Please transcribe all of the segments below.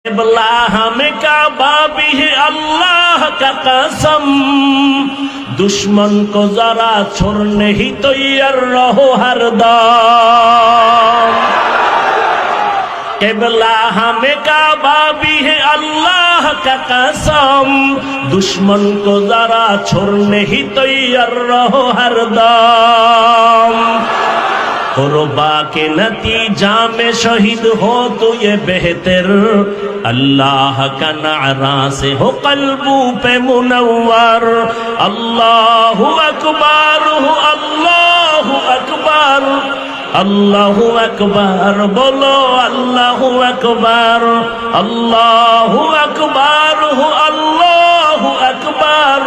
क़िबला हमें काबा भी है अल्लाह का कसम, दुश्मन को जरा छोड़ने ही तैयार रहो हरदम। क़िबला हमें काबा भी है अल्लाह का कसम, दुश्मन को जरा छोड़ने ही तैयार रहो हरदम। कुर्बा के नतीजा में शहीद हो तो ये बेहतर, अल्लाह का नारा से हो कल्बू पे मुनव्वर। अल्लाहु अकबर, अल्लाहु अकबर, अल्लाहु अकबर, बोलो अल्लाहु अकबर, अल्लाहु अकबर, अल्लाहु अकबर,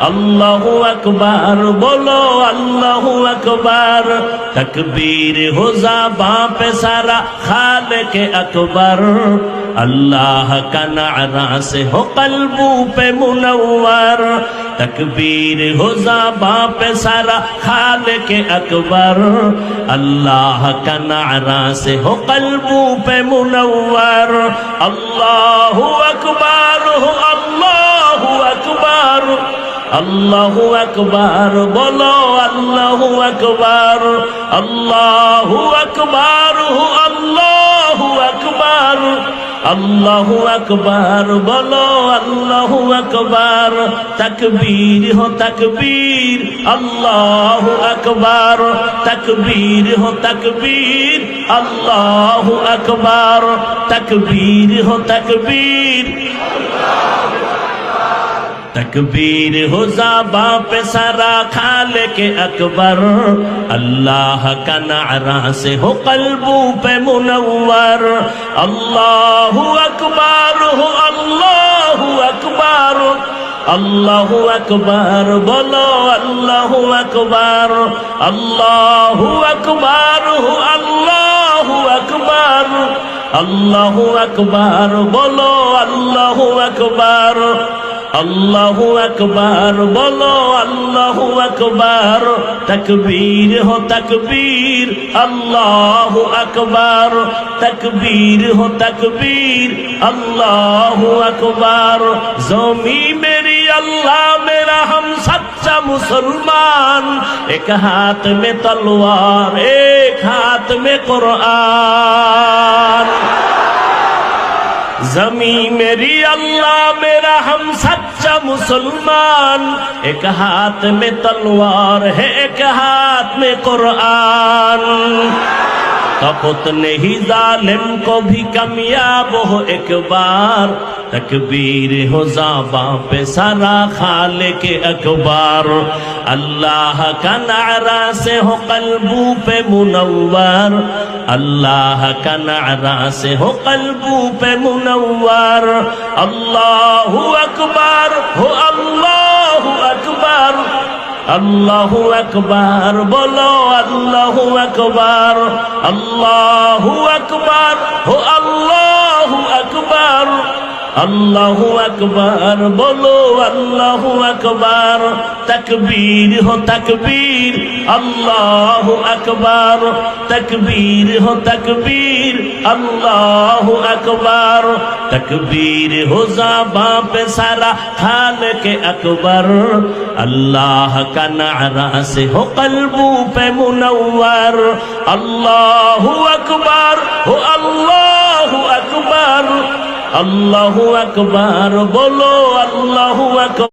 अल्लाहु अकबर, बोलो अल्लाहु अकबर। तकबीर हो ज़बां पे सारा खालिक अकबर, अल्लाह का नारा से हो कल्बू पे मुनव्वर। तकबीर हो ज़बां पे सारा खालिक अकबर, अल्लाह का नारा से हो कल्बू पे मुनव्वर। अल्लाहु अकबर, अल्लाहु अकबर, अल्लाहु अकबर, बोलो अल्लाहु अकबर, अल्लाहु अकबर, अल्लाहु अकबर, अल्लाहु अकबर, बोलो अल्लाहु अकबर। तकबीर हो तकबीर, अल्लाहु अकबर, तकबीर हो तकबीर, अल्लाहु अकबर, तकबीर हो तकबीर, तकबीर हो ज़बां पे सारा खालिक अकबर, अल्लाह का नारा से हो कल्बू पे मुनव्वर। अल्लाहु अकबर, अल्लाहु अकबर, अल्लाहु अकबर, बोलो अल्लाहु अकबर, अल्लाहु अकबर, अल्लाहु अकबर, अल्लाहु अकबर, बोलो अल्लाहु अकबर, अल्लाहु अकबर, बोलो अल्लाहु अकबर। तकबीर हो तकबीर, अल्लाहु अकबर, तकबीर हो तकबीर, अल्लाहु अकबर। ज़ोमी मेरी अल्लाह मेरा हम सच्चा मुसलमान, एक हाथ में तलवार एक हाथ में कुरान। ज़मी मेरी अल्लाह मेरा हम सच्चा मुसलमान, एक हाथ में तलवार है एक हाथ में कुरान। कपत नहीं जालिम को भी कामयाब हो एक बार, तकबीर हो ज़बां पे सारा खालिक अकबर, अल्लाह का नारा से हो कल्बू पे मुनव्वर, अल्लाह का नारा से हो कल्बू पे मुनव्वर। अल्लाहु अकबर हो अल्लाहु अकबर, अल्लाहु अकबर, बोलो अल्लाहु अकबर, अल्लाहु अकबर हो अल्लाहु अकबर, अल्लाहु अकबर, बोलो अल्लाहु अकबर। तकबीर हो तकबीर, अल्लाहु अकबर, तकबीर हो तकबीर, अल्लाहु अकबर। तकबीर हो ज़बां पे सारा खालिक अकबर, अल्लाह का नारा से हो कल्बू पे मुनव्वर। अल्लाहु अकबर हो अल्लाहु अकबर, अल्लाहु अकबर, बोलो अल्लाहु अकबर।